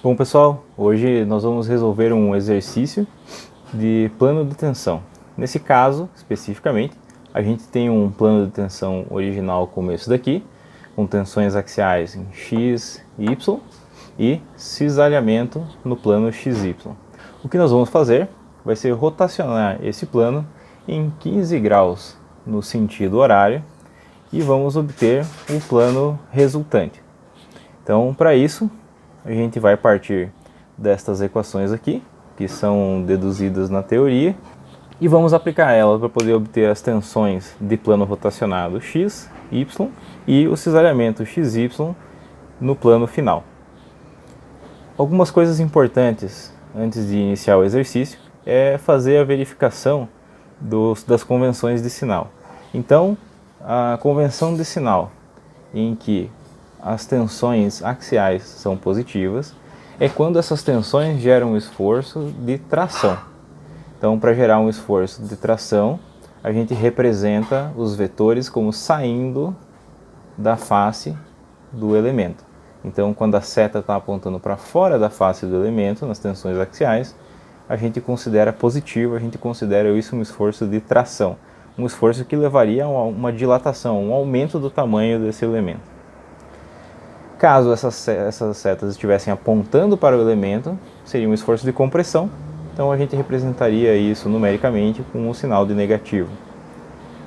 Bom pessoal, hoje nós vamos resolver um exercício de plano de tensão. Nesse caso, especificamente, a gente tem um plano de tensão original como esse daqui, com tensões axiais em x e y e cisalhamento no plano xy. O que nós vamos fazer vai ser rotacionar esse plano em 15 graus no sentido horário e vamos obter o plano resultante. Então, para isso, a gente vai partir destas equações aqui, que são deduzidas na teoria, e vamos aplicar elas para poder obter as tensões de plano rotacionado x, y e o cisalhamento xy no plano final. Algumas coisas importantes antes de iniciar o exercício é fazer a verificação das convenções de sinal. Então, a convenção de sinal em que as tensões axiais são positivas é quando essas tensões geram um esforço de tração. Então, para gerar um esforço de tração, a gente representa os vetores como saindo da face do elemento. Então, quando a seta está apontando para fora da face do elemento, nas tensões axiais, a gente considera positivo, a gente considera isso um esforço de tração. Um esforço que levaria a uma dilatação, um aumento do tamanho desse elemento. Caso essas setas estivessem apontando para o elemento, seria um esforço de compressão, então a gente representaria isso numericamente com um sinal de negativo.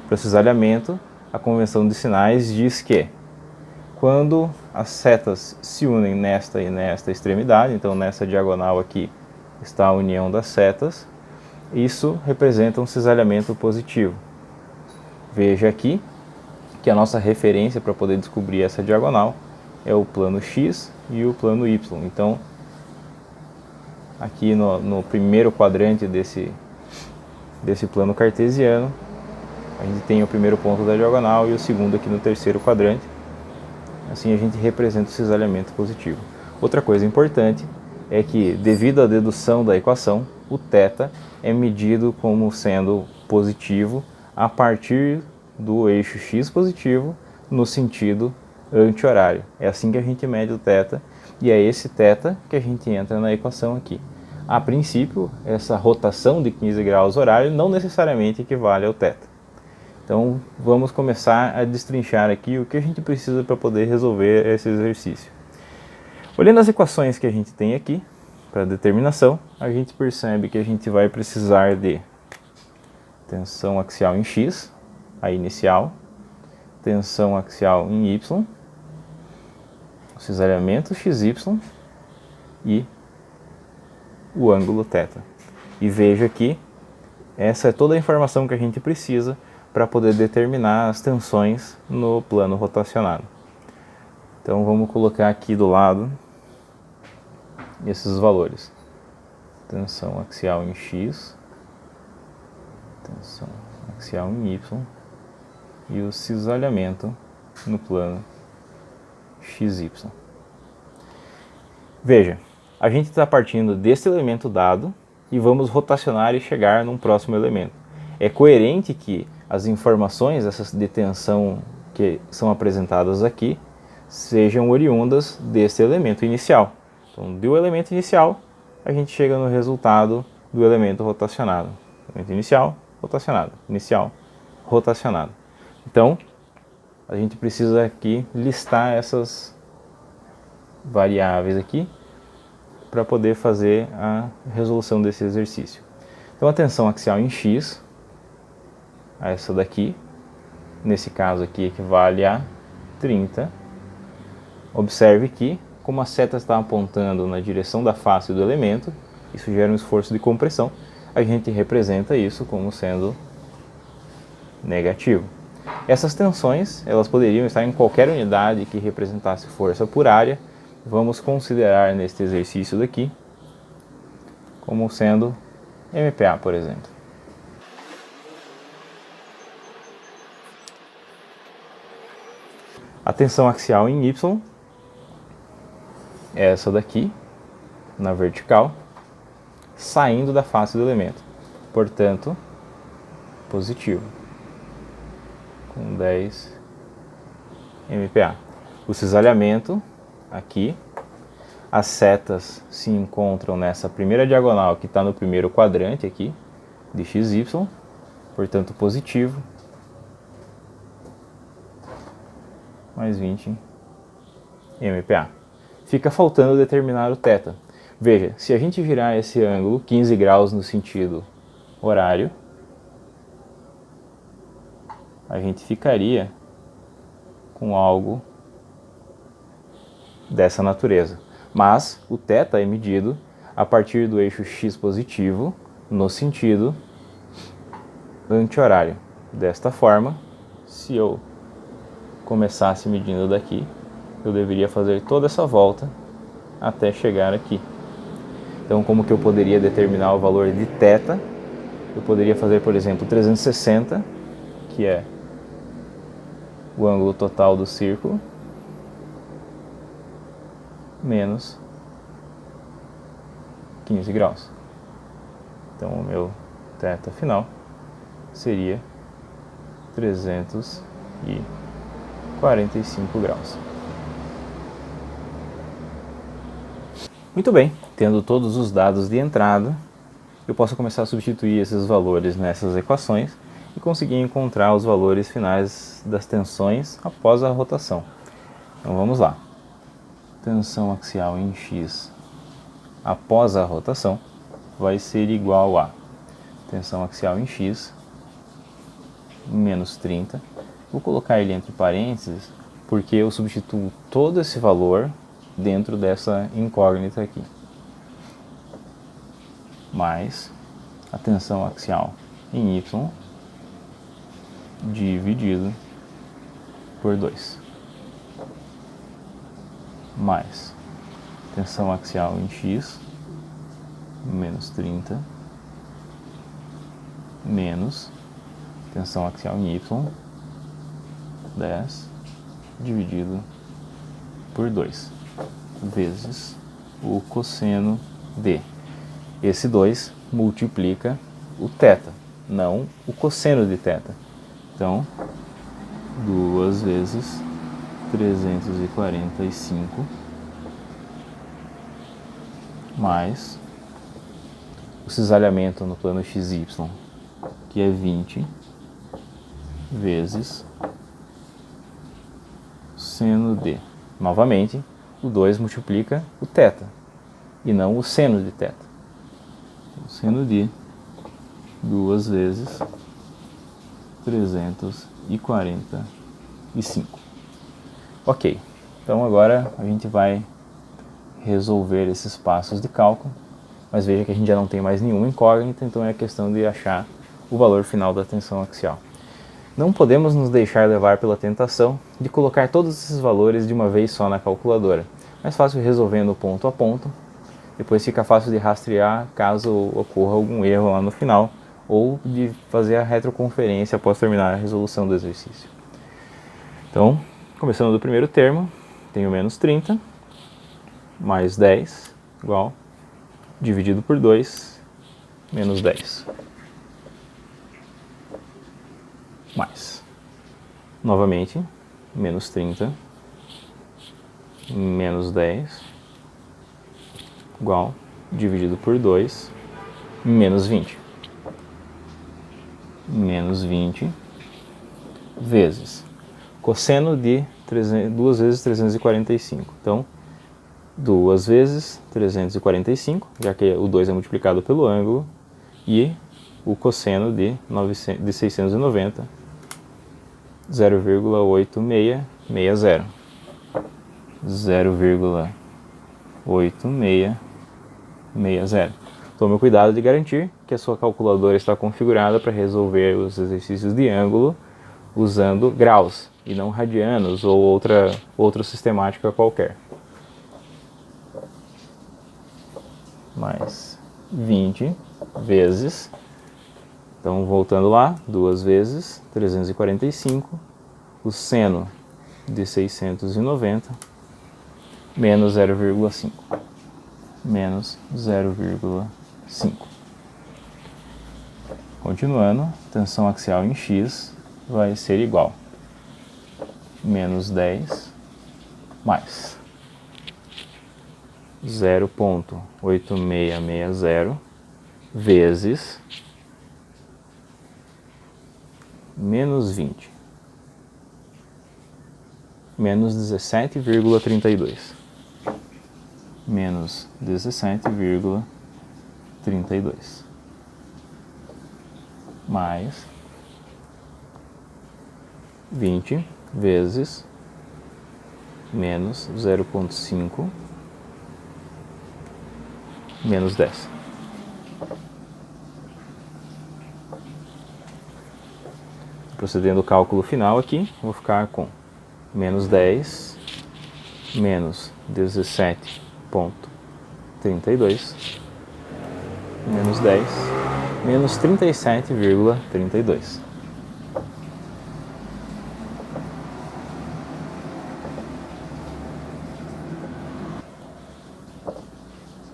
Para o cisalhamento, a convenção de sinais diz que quando as setas se unem nesta e nesta extremidade, então nessa diagonal aqui está a união das setas, isso representa um cisalhamento positivo. Veja aqui que a nossa referência para poder descobrir essa diagonal é o plano x e o plano y. Então, aqui no primeiro quadrante desse plano cartesiano, a gente tem o primeiro ponto da diagonal e o segundo aqui no terceiro quadrante. Assim a gente representa o cisalhamento positivo. Outra coisa importante é que, devido à dedução da equação, o θ é medido como sendo positivo a partir do eixo x positivo no sentido anti-horário. É assim que a gente mede o θ e é esse θ que a gente entra na equação aqui. A princípio, essa rotação de 15 graus horário não necessariamente equivale ao θ. Então, vamos começar a destrinchar aqui o que a gente precisa para poder resolver esse exercício. Olhando as equações que a gente tem aqui, para determinação, a gente percebe que a gente vai precisar de tensão axial em x, a inicial, tensão axial em y, cisalhamento xy e o ângulo θ. E veja aqui, essa é toda a informação que a gente precisa para poder determinar as tensões no plano rotacionado. Então vamos colocar aqui do lado esses valores. Tensão axial em x, tensão axial em y e o cisalhamento no plano xy. Veja, a gente está partindo desse elemento dado e vamos rotacionar e chegar num próximo elemento. É coerente que as informações de tensão que são apresentadas aqui sejam oriundas desse elemento inicial. Então, do elemento inicial, a gente chega no resultado do elemento rotacionado. Elemento inicial, rotacionado. Inicial, rotacionado. Então, a gente precisa aqui listar essas variáveis aqui para poder fazer a resolução desse exercício. Então, a tensão axial em x, essa daqui, nesse caso aqui equivale a 30. Observe que, como a seta está apontando na direção da face do elemento, isso gera um esforço de compressão, a gente representa isso como sendo negativo. Essas tensões, elas poderiam estar em qualquer unidade que representasse força por área. Vamos considerar neste exercício daqui como sendo MPa, por exemplo. A tensão axial em y é essa daqui, na vertical, saindo da face do elemento. Portanto, positivo, com 10 MPa. O cisalhamento aqui, As setas se encontram nessa primeira diagonal que está no primeiro quadrante aqui, de XY, portanto positivo, mais 20 MPa. Fica faltando determinar o θ. Veja, se a gente virar esse ângulo 15 graus no sentido horário, a gente ficaria com algo dessa natureza. Mas o θ é medido a partir do eixo x positivo no sentido anti-horário. Desta forma, se eu começasse medindo daqui, eu deveria fazer toda essa volta até chegar aqui. Então, como que eu poderia determinar o valor de θ? Eu poderia fazer, por exemplo, 360, que é o ângulo total do círculo, menos 15 graus. Então, o meu θ final seria 345 graus. Muito bem, tendo todos os dados de entrada, eu posso começar a substituir esses valores nessas equações e conseguir encontrar os valores finais das tensões após a rotação. Então vamos lá. Tensão axial em x após a rotação vai ser igual a tensão axial em x menos 30. Vou colocar ele entre parênteses porque eu substituo todo esse valor dentro dessa incógnita aqui, mais a tensão axial em y dividido por 2, mais tensão axial em x menos 30 menos tensão axial em y 10 dividido por 2 vezes o cosseno de. Esse 2 multiplica o θ, não o cosseno de θ. Então, 2 vezes 345 mais o cisalhamento no plano XY, que é 20 vezes seno de. Novamente, o 2 multiplica o θ e não o seno de θ. O seno de 2 vezes 345. Ok, então agora a gente vai resolver esses passos de cálculo, mas veja que a gente já não tem mais nenhuma incógnita, então é a questão de achar o valor final da tensão axial. Não podemos nos deixar levar pela tentação de colocar todos esses valores de uma vez só na calculadora. Mais fácil resolvendo ponto a ponto, depois fica fácil de rastrear caso ocorra algum erro lá no final, ou de fazer a retroconferência após terminar a resolução do exercício. Então, começando do primeiro termo, tenho menos 30, mais 10, igual, dividido por 2, menos 10. Mais, novamente, menos 30, menos 10, igual, dividido por 2, menos 20. Menos 20 vezes cosseno de 2 vezes 345. Então, 2 vezes 345, já que o 2 é multiplicado pelo ângulo, e o cosseno de 690, 0,8660. 0,8660. Tome o cuidado de garantir que a sua calculadora está configurada para resolver os exercícios de ângulo usando graus e não radianos ou outra sistemática qualquer. Mais 20 vezes, então voltando lá, 2 vezes 345, o seno de 690 menos 0,5. Menos 0,5. Continuando, tensão axial em x vai ser igual menos 10 mais 0,8660 vezes menos 20, menos 17,32, menos 17,32, mais 20 vezes menos 0,5 menos 10. Procedendo o cálculo final aqui, vou ficar com menos 10 menos 17,32 menos 10 menos 37,32.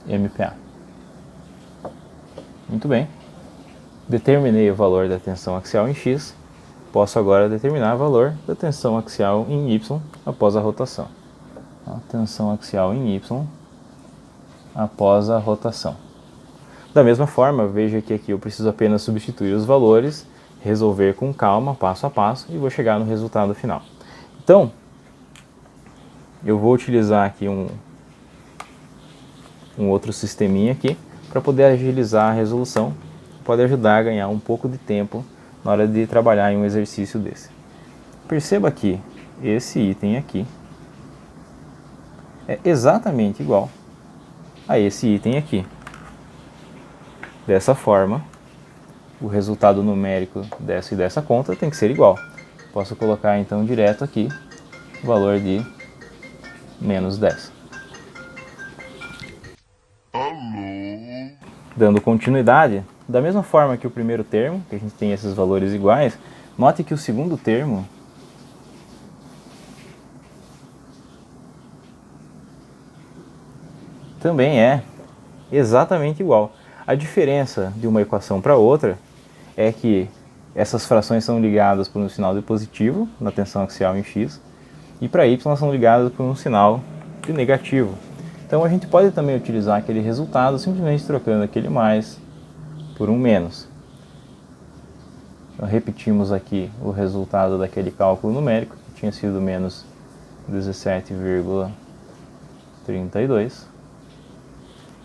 MPa. Muito bem. Determinei o valor da tensão axial em X. Posso agora determinar o valor da tensão axial em Y após a rotação. A tensão axial em Y após a rotação. Da mesma forma, veja que aqui eu preciso apenas substituir os valores, resolver com calma, passo a passo, e vou chegar no resultado final. Então, eu vou utilizar aqui um outro sisteminha aqui para poder agilizar a resolução, pode ajudar a ganhar um pouco de tempo na hora de trabalhar em um exercício desse. Perceba que esse item aqui é exatamente igual a esse item aqui. Dessa forma, o resultado numérico dessa e dessa conta tem que ser igual. Posso colocar então direto aqui o valor de menos 10. Dando continuidade, da mesma forma que o primeiro termo, que a gente tem esses valores iguais, note que o segundo termo também é exatamente igual. A diferença de uma equação para outra é que essas frações são ligadas por um sinal de positivo na tensão axial em X, e para Y são ligadas por um sinal de negativo. Então a gente pode também utilizar aquele resultado simplesmente trocando aquele mais por um menos. Então, repetimos aqui o resultado daquele cálculo numérico, que tinha sido menos 17,32.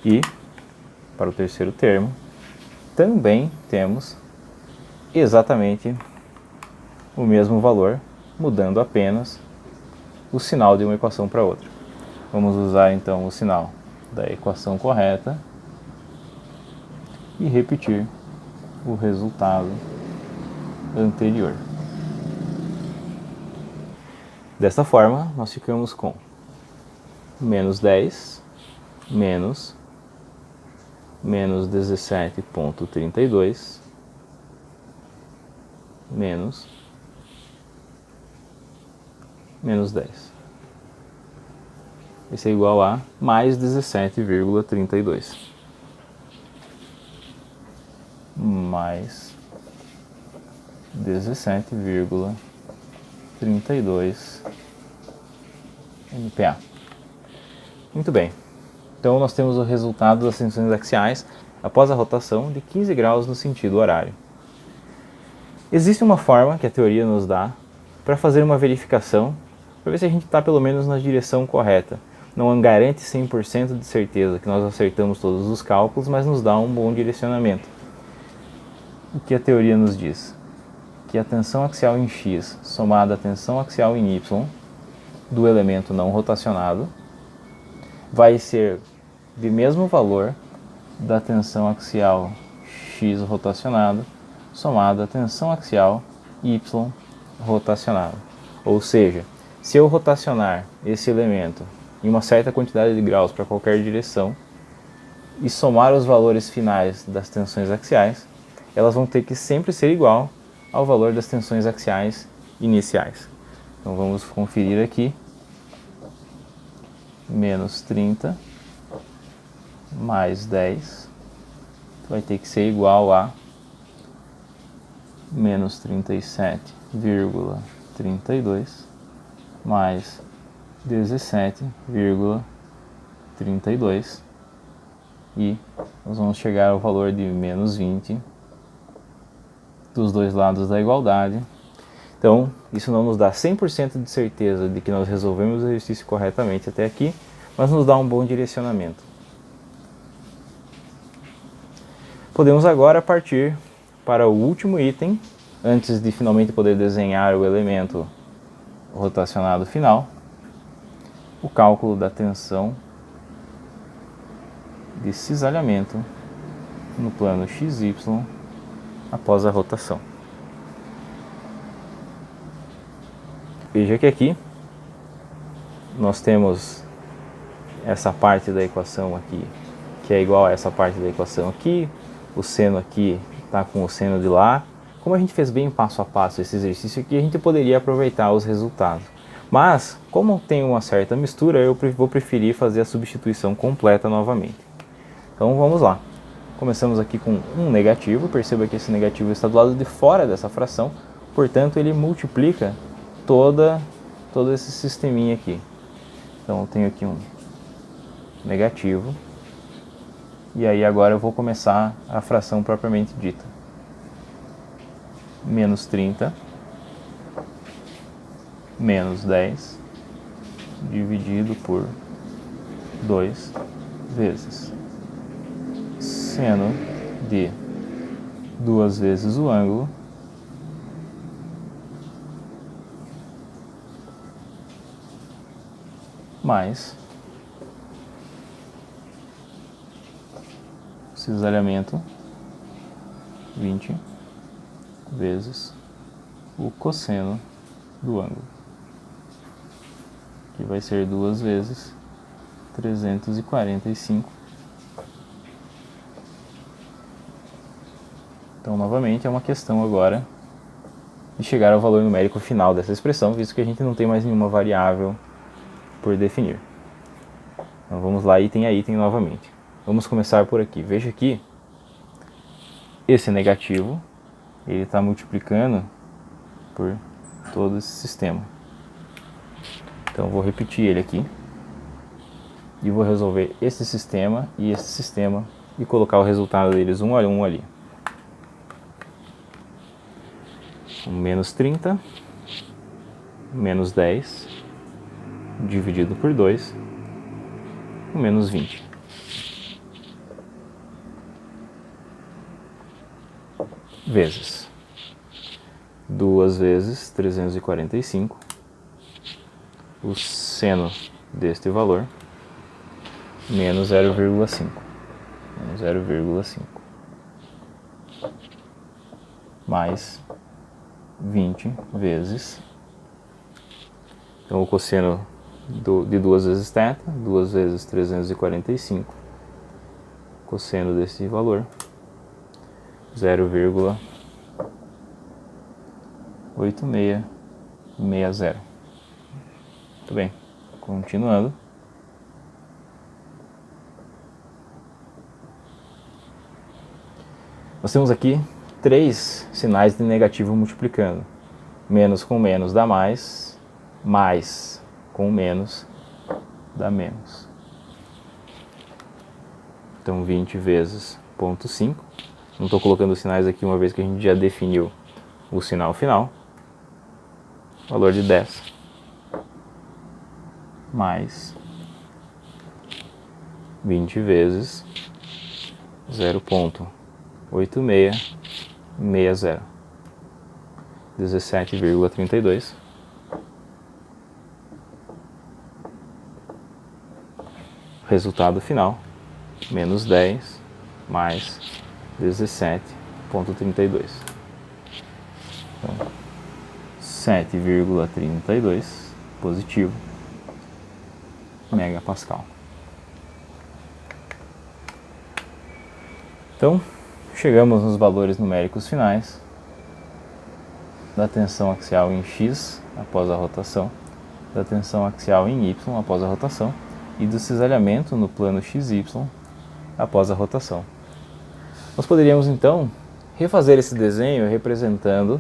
E, para o terceiro termo, também temos exatamente o mesmo valor, mudando apenas o sinal de uma equação para outra. Vamos usar então o sinal da equação correta e repetir o resultado anterior. Desta forma, nós ficamos com menos 10 menos 17,32 menos 10. Isso é igual a mais 17,32. Mais 17,32 MPa. Muito bem. Então nós temos o resultado das tensões axiais após a rotação de 15 graus no sentido horário. Existe uma forma que a teoria nos dá para fazer uma verificação, para ver se a gente está pelo menos na direção correta. Não garante 100% de certeza que nós acertamos todos os cálculos, mas nos dá um bom direcionamento. O que a teoria nos diz? Que a tensão axial em X somada à tensão axial em Y do elemento não rotacionado vai ser de mesmo valor da tensão axial X rotacionado somada à tensão axial Y rotacionado. Ou seja, se eu rotacionar esse elemento em uma certa quantidade de graus para qualquer direção e somar os valores finais das tensões axiais, elas vão ter que sempre ser igual ao valor das tensões axiais iniciais. Então vamos conferir aqui. Menos 30 mais 10 vai ter que ser igual a menos 37,32 mais 17,32. 32 e nós vamos chegar ao valor de menos 20 dos dois lados da igualdade. Então, isso não nos dá 100% de certeza de que nós resolvemos o exercício corretamente até aqui, mas nos dá um bom direcionamento. Podemos agora partir para o último item, antes de finalmente poder desenhar o elemento rotacionado final, o cálculo da tensão de cisalhamento no plano XY após a rotação. Veja que aqui nós temos essa parte da equação aqui, que é igual a essa parte da equação aqui, o seno aqui está com o seno de lá. Como a gente fez bem passo a passo esse exercício aqui, a gente poderia aproveitar os resultados. Mas, como tem uma certa mistura, eu vou preferir fazer a substituição completa novamente. Então vamos lá. Começamos aqui com um negativo, perceba que esse negativo está do lado de fora dessa fração, portanto ele multiplica todo esse sisteminha aqui. Então eu tenho aqui um negativo, e aí agora eu vou começar a fração propriamente dita. Menos 30 menos 10 dividido por 2 vezes seno de 2 vezes o ângulo mais cisalhamento 20 vezes o cosseno do ângulo, que vai ser 2 vezes 345. Então, novamente, é uma questão agora de chegar ao valor numérico final dessa expressão, visto que a gente não tem mais nenhuma variável por definir. Então, vamos lá, item a item novamente. Vamos começar por aqui. Veja que esse negativo, ele está multiplicando por todo esse sistema. Então, vou repetir ele aqui. E vou resolver esse sistema e esse sistema e colocar o resultado deles um a um ali. Menos 30, menos 10, dividido por 2, menos 20. Vezes 2 vezes 345, o seno deste valor, menos 0,5. Menos 0,5. Mais 20 vezes, então o cosseno de 2 vezes θ, 2 vezes 345, cosseno desse valor, 0,8660. Muito bem, continuando. Nós temos aqui 3 sinais de negativo multiplicando. Menos com menos dá mais, mais com menos dá menos. Então 20 vezes 0,5. Não estou colocando os sinais aqui uma vez que a gente já definiu o sinal final. Valor de 10. Mais 20 vezes 0,8660. 17,32. Resultado final, menos 10 mais 17,32. Então, 7,32 positivo megapascal. Então, chegamos nos valores numéricos finais da tensão axial em X após a rotação, da tensão axial em Y após a rotação e do cisalhamento no plano XY após a rotação. Nós poderíamos então refazer esse desenho representando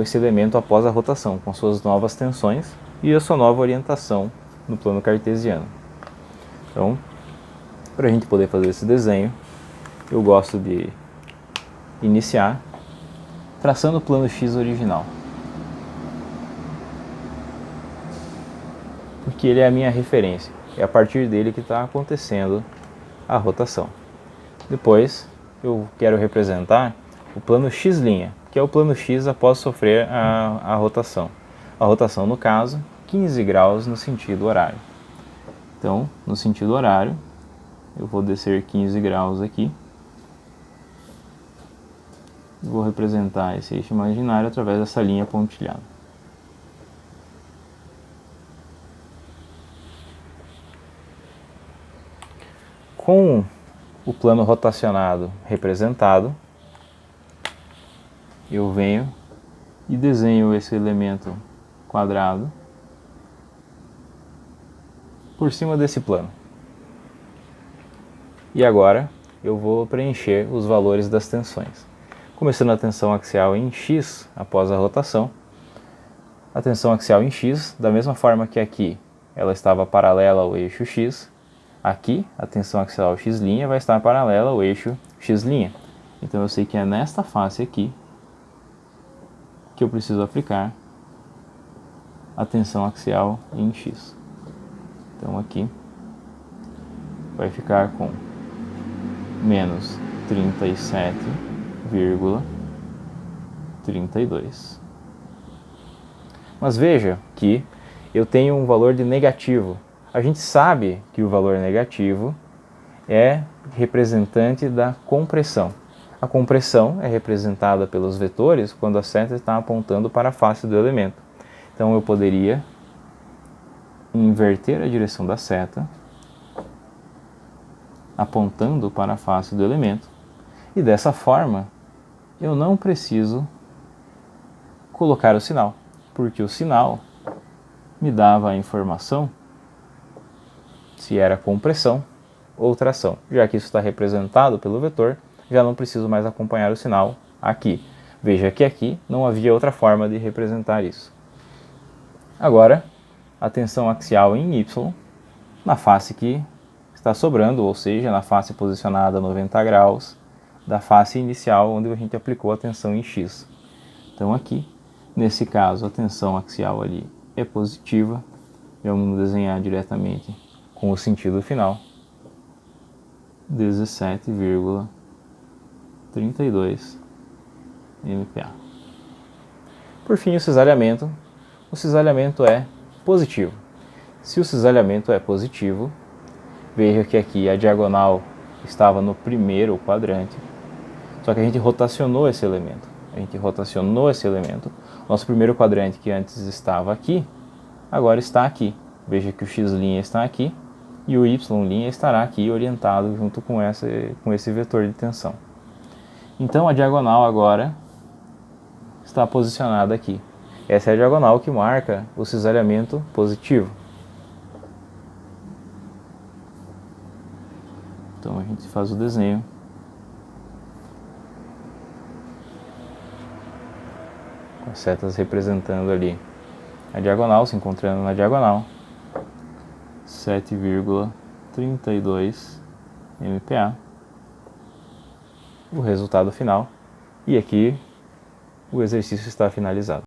esse elemento após a rotação, com suas novas tensões e a sua nova orientação no plano cartesiano. Então, para a gente poder fazer esse desenho, eu gosto de iniciar traçando o plano X original, porque ele é a minha referência, é a partir dele que está acontecendo a rotação. Depois eu quero representar o plano X', que é o plano X após sofrer a rotação. A rotação, no caso, 15 graus no sentido horário. Então, no sentido horário, eu vou descer 15 graus aqui. Vou representar esse eixo imaginário através dessa linha pontilhada. Com o plano rotacionado representado, eu venho e desenho esse elemento quadrado por cima desse plano. E agora eu vou preencher os valores das tensões. Começando a tensão axial em X após a rotação. A tensão axial em X, da mesma forma que aqui ela estava paralela ao eixo X, aqui a tensão axial X' vai estar paralela ao eixo X'. Então eu sei que é nesta face aqui que eu preciso aplicar a tensão axial em X. Então aqui vai ficar com menos 37,32. Mas veja que eu tenho um valor de negativo. A gente sabe que o valor negativo é representante da compressão. A compressão é representada pelos vetores quando a seta está apontando para a face do elemento. Então eu poderia inverter a direção da seta, apontando para a face do elemento, e dessa forma eu não preciso colocar o sinal, porque o sinal me dava a informação se era compressão ou tração. Já que isso está representado pelo vetor, já não preciso mais acompanhar o sinal aqui. Veja que aqui não havia outra forma de representar isso. Agora, a tensão axial em Y, na face que está sobrando, ou seja, na face posicionada a 90 graus da face inicial onde a gente aplicou a tensão em X. Então aqui, nesse caso, a tensão axial ali é positiva. Vamos desenhar diretamente com o sentido final. 17,32 MPa. Por fim, o cisalhamento. O cisalhamento é positivo. Se o cisalhamento é positivo, veja que aqui a diagonal estava no primeiro quadrante, só que a gente rotacionou esse elemento. Nosso primeiro quadrante, que antes estava aqui, agora está aqui. Veja que o X' está aqui e o Y' estará aqui orientado junto com esse vetor de tensão. Então a diagonal agora está posicionada aqui. Essa é a diagonal que marca o cisalhamento positivo. Então a gente faz o desenho. Com as setas representando ali a diagonal, se encontrando na diagonal. 7,32 MPa. O resultado final. E aqui o exercício está finalizado.